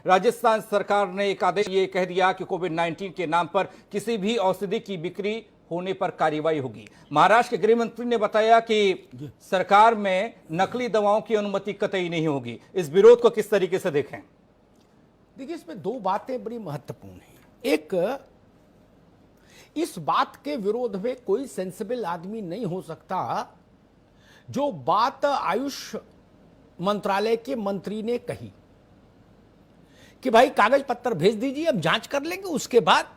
राजस्थान सरकार ने एक आदेश ये कह दिया कि कोविड-19 के नाम पर किसी भी औषधि की बिक्री होने पर कार्रवाई होगी। महाराष्ट्र के गृह मंत्री ने बताया कि सरकार में नकली दवाओं की अनुमति कतई नहीं होगी। इस विरोध को किस तरीके से देखें? देखिए, इसमें दो बातें बड़ी महत्वपूर्ण हैं। एक, इस बात के विरोध में कोई सेंसिबल आदमी नहीं हो सकता जो बात आयुष मंत्रालय के मंत्री ने कही कि भाई कागज पत्तर भेज दीजिए, हम जांच कर लेंगे, उसके बाद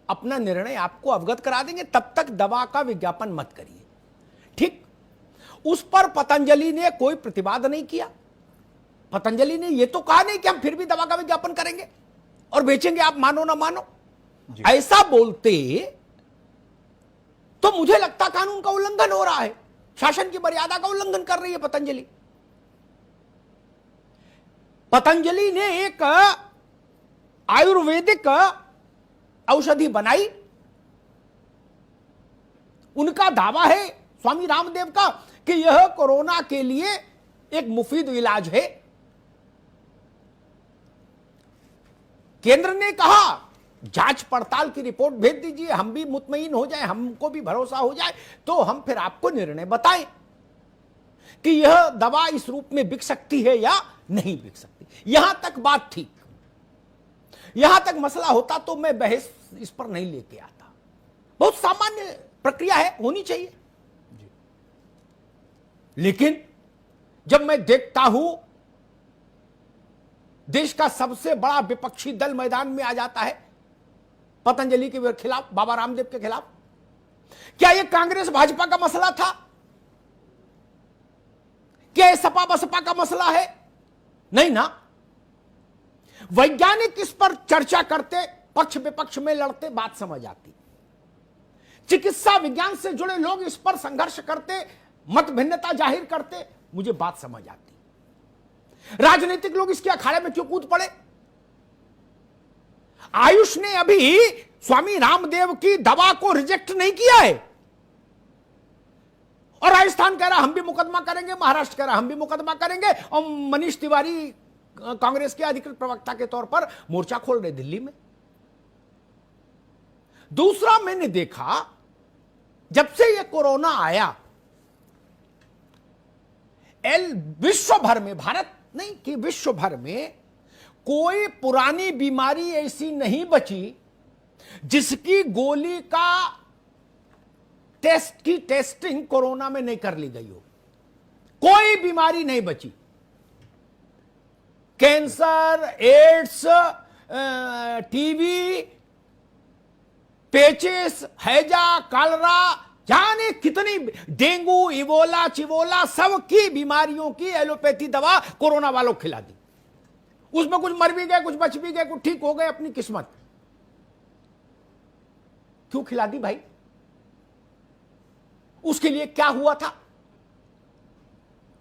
अपना निर्णय आपको अवगत करा देंगे, तब तक दवा का विज्ञापन मत करिए। ठीक, उस पर पतंजलि ने कोई प्रतिवाद नहीं किया। पतंजलि ने यह तो कहा नहीं कि हम फिर भी दवा का विज्ञापन करेंगे और बेचेंगे, आप मानो ना मानो। ऐसा बोलते तो मुझे लगता कानून का उल्लंघन हो रहा है, शासन की मर्यादा का उल्लंघन कर रही है पतंजलि। पतंजलि ने एक आयुर्वेदिक औषधि बनाई, उनका दावा है स्वामी रामदेव का कि यह कोरोना के लिए एक मुफीद इलाज है। केंद्र ने कहा जांच पड़ताल की रिपोर्ट भेज दीजिए, हम भी मुतमईन हो जाए, हमको भी भरोसा हो जाए, तो हम फिर आपको निर्णय बताएं कि यह दवा इस रूप में बिक सकती है या नहीं बिक सकती। यहां तक बात ठीक, यहां तक मसला होता तो मैं बहस इस पर नहीं लेके आता। बहुत सामान्य प्रक्रिया है, होनी चाहिए। लेकिन जब मैं देखता हूं देश का सबसे बड़ा विपक्षी दल मैदान में आ जाता है पतंजलि के खिलाफ, बाबा रामदेव के खिलाफ, क्या यह कांग्रेस भाजपा का मसला था? क्या यह सपा बसपा का मसला है? नहीं ना। वैज्ञानिक इस पर चर्चा करते, पक्ष विपक्ष में लड़ते, बात समझ आती। चिकित्सा विज्ञान से जुड़े लोग इस पर संघर्ष करते, मत भिन्नता जाहिर करते, मुझे बात समझ आती। राजनीतिक लोग इसके अखाड़े में क्यों कूद पड़े? आयुष ने अभी स्वामी रामदेव की दवा को रिजेक्ट नहीं किया है, और राजस्थान कह रहा हम भी मुकदमा करेंगे, महाराष्ट्र कह रहा हम भी मुकदमा करेंगे, और मनीष तिवारी कांग्रेस के अधिकृत प्रवक्ता के तौर पर मोर्चा खोल रहे दिल्ली में। दूसरा, मैंने देखा जब से यह कोरोना आया, विश्व भर में, भारत नहीं कि विश्व भर में कोई पुरानी बीमारी ऐसी नहीं बची जिसकी गोली का टेस्ट की टेस्टिंग कोरोना में नहीं कर ली गई हो। कोई बीमारी नहीं बची। कैंसर, एड्स, टीबी, पेचिस, हैजा, कॉलरा, जाने कितनी, डेंगू, इबोला, चिबोला, सब की बीमारियों की एलोपैथी दवा कोरोना वालों को खिला दी। उसमें कुछ मर भी गए, कुछ बच भी गए, कुछ ठीक हो गए, अपनी किस्मत। क्यों खिला दी भाई? उसके लिए क्या हुआ था?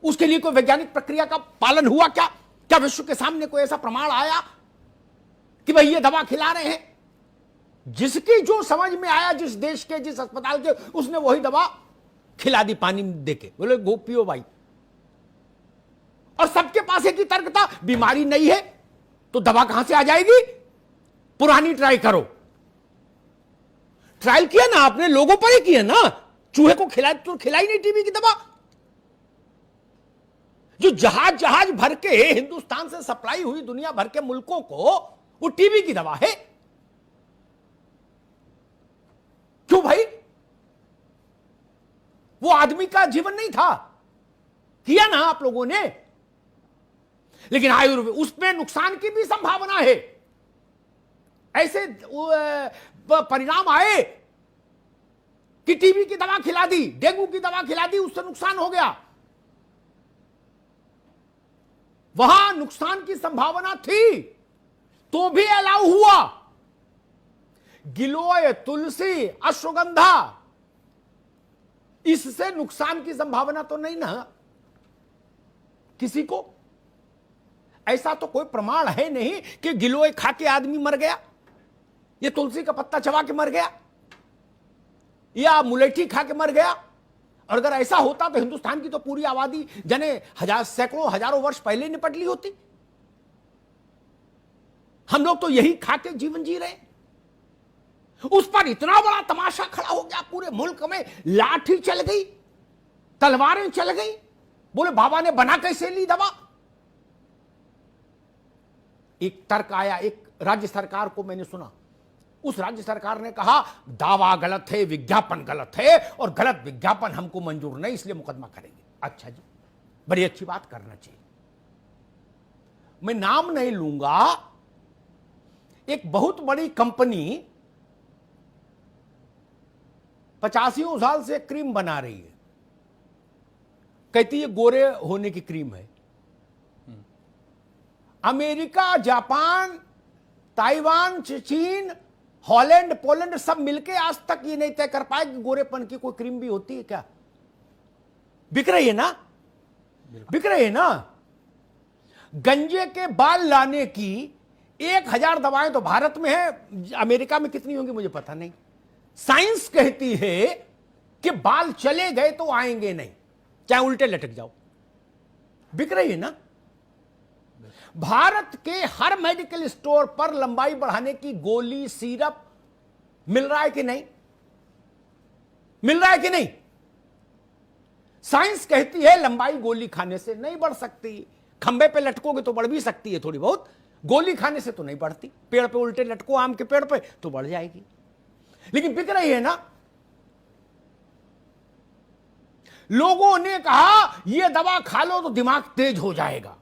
उसके लिए कोई वैज्ञानिक प्रक्रिया का पालन हुआ क्या? क्या विश्व के सामने कोई ऐसा प्रमाण आया कि भाई ये दवा खिला रहे हैं? जिसकी जो समझ में आया, जिस देश के, जिस अस्पताल के, उसने वही दवा खिला दी पानी देके, बोले गो पियो भाई। और सबके पास एक ही तर्क था, बीमारी नहीं है तो दवा कहां से आ जाएगी? पुरानी ट्राई करो। ट्रायल किया ना आपने, लोगों पर ही किया ना। चूहे को खिलाई तो खिलाई नहीं टीबी की दवा। जो जहाज जहाज भर के हिंदुस्तान से सप्लाई हुई दुनिया भर के मुल्कों को, वो टीबी की दवा है। क्यों भाई? वो आदमी का जीवन नहीं था। किया ना आप लोगों ने। लेकिन आयुर्वेद, उसमें नुकसान की भी संभावना है। ऐसे परिणाम आए कि टीबी की दवा खिला दी, डेंगू की दवा खिला दी, उससे नुकसान हो गया। वहां नुकसान की संभावना थी तो भी अलाउ हुआ। गिलोय, तुलसी, अश्वगंधा, इससे नुकसान की संभावना तो नहीं ना किसी को। ऐसा तो कोई प्रमाण है नहीं कि गिलोय खा के आदमी मर गया, ये तुलसी का पत्ता चबा के मर गया, या मुलेठी खा के मर गया। और अगर ऐसा होता तो हिंदुस्तान की तो पूरी आबादी जने सैकड़ों हजारों वर्ष पहले निपट ली होती। हम लोग तो यही खा के जीवन जी रहे हैं। उस पर इतना बड़ा तमाशा खड़ा हो गया, पूरे मुल्क में लाठी चल गई, तलवारें चल गई, बोले बाबा ने बना कैसे ली दवा। एक तर्क आया, एक राज्य सरकार को मैंने सुना, उस राज्य सरकार ने कहा दावा गलत है, विज्ञापन गलत है और गलत विज्ञापन हमको मंजूर नहीं, इसलिए मुकदमा करेंगे। अच्छा जी, बड़ी अच्छी बात, करना चाहिए। मैं नाम नहीं लूंगा, एक बहुत बड़ी कंपनी 85 साल से क्रीम बना रही है, कहती है गोरे होने की क्रीम है। अमेरिका, जापान, ताइवान, चीन, हॉलैंड, पोलैंड सब मिलके आज तक ये नहीं तय कर पाए कि गोरेपन की कोई क्रीम भी होती है क्या। बिक रही है ना, बिक रही है ना। गंजे के बाल लाने की 1000 दवाएं तो भारत में है, अमेरिका में कितनी होंगी मुझे पता नहीं। साइंस कहती है कि बाल चले गए तो आएंगे नहीं, चाहे उल्टे लटक जाओ। बिक रही है ना। भारत के हर मेडिकल स्टोर पर लंबाई बढ़ाने की गोली, सिरप मिल रहा है कि नहीं, मिल रहा है कि नहीं। साइंस कहती है लंबाई गोली खाने से नहीं बढ़ सकती, खंबे पे लटकोगे तो बढ़ भी सकती है थोड़ी बहुत, गोली खाने से तो नहीं बढ़ती। पेड़ पे उल्टे लटको आम के पेड़ पे तो बढ़ जाएगी, लेकिन बिक रही है ना। लोगों ने कहा यह दवा खा लो तो दिमाग तेज हो जाएगा।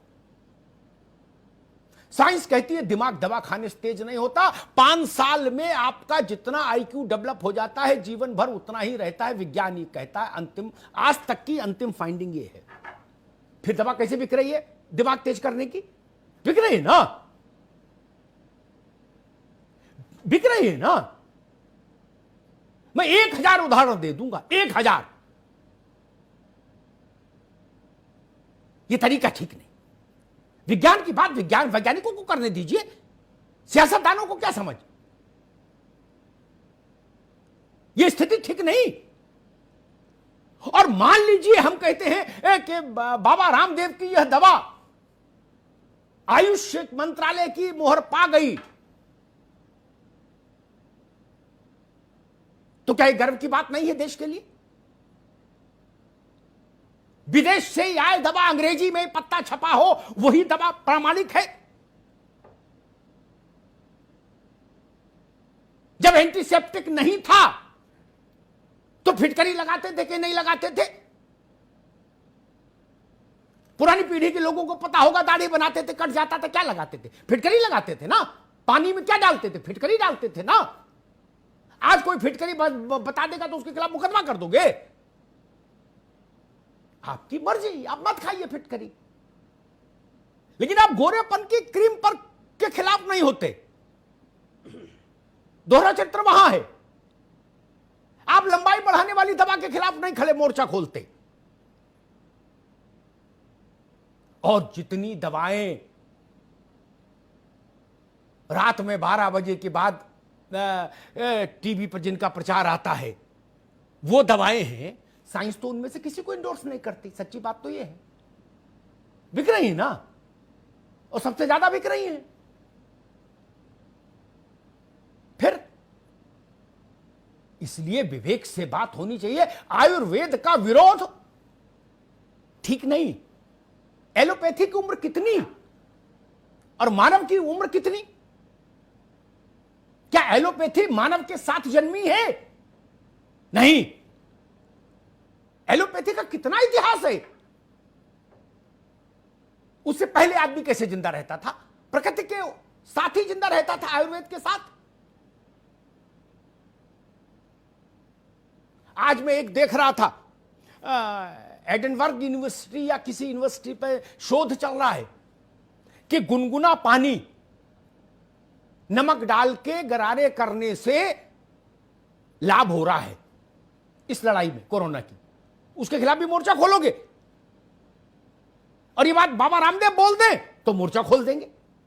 साइंस कहती है दिमाग दवा खाने से तेज नहीं होता, 5 साल में आपका जितना आईक्यू डेवलप हो जाता है जीवन भर उतना ही रहता है। विज्ञान ये कहता है, अंतिम, आज तक की अंतिम फाइंडिंग ये है। फिर दवा कैसे बिक रही है दिमाग तेज करने की? बिक रही है ना, बिक रही है ना। मैं 1000 उदाहरण दे दूंगा, 1000। यह तरीका ठीक नहीं। विज्ञान की बात वैज्ञानिकों को करने दीजिए, सियासतदानों को क्या समझ। यह स्थिति ठीक नहीं। और मान लीजिए हम कहते हैं कि बाबा रामदेव की यह दवा आयुष मंत्रालय की मोहर पा गई, तो क्या यह गर्व की बात नहीं है देश के लिए? विदेश से ही आए दवा, अंग्रेजी में पत्ता छपा हो, वही दवा प्रामाणिक है। जब एंटीसेप्टिक नहीं था तो फिटकरी लगाते थे कि नहीं लगाते थे? पुरानी पीढ़ी के लोगों को पता होगा, दाढ़ी बनाते थे, कट जाता था, क्या लगाते थे? फिटकरी लगाते थे ना। पानी में क्या डालते थे? फिटकरी डालते थे ना। आज कोई फिटकरी बता देगा तो उसके खिलाफ मुकदमा कर दोगे। आपकी मर्जी, आप मत खाइए फिटकरी, लेकिन आप गोरेपन की क्रीम पर के खिलाफ नहीं होते। दोहरा चरित्र वहां है। आप लंबाई बढ़ाने वाली दवा के खिलाफ नहीं खड़े मोर्चा खोलते। और जितनी दवाएं रात में 12 बजे के बाद टीवी पर जिनका प्रचार आता है, वो दवाएं हैं, साइंस तो उनमें से किसी को इंडोर्स नहीं करती। सच्ची बात तो ये है। बिक रही है ना, और सबसे ज्यादा बिक रही है। फिर इसलिए विवेक से बात होनी चाहिए। आयुर्वेद का विरोध ठीक नहीं। एलोपैथी की उम्र कितनी और मानव की उम्र कितनी? क्या एलोपैथी मानव के साथ जन्मी है? नहीं। एलोपैथी का कितना इतिहास है। उससे पहले आदमी कैसे जिंदा रहता था? प्रकृति के साथ ही जिंदा रहता था, आयुर्वेद के साथ। आज मैं एक देख रहा था, एडिनबर्ग यूनिवर्सिटी या किसी यूनिवर्सिटी पे शोध चल रहा है कि गुनगुना पानी नमक डाल के गरारे करने से लाभ हो रहा है इस लड़ाई में कोरोना की। उसके खिलाफ भी मोर्चा खोलोगे? और ये बात बाबा रामदेव बोल दें तो मोर्चा खोल देंगे।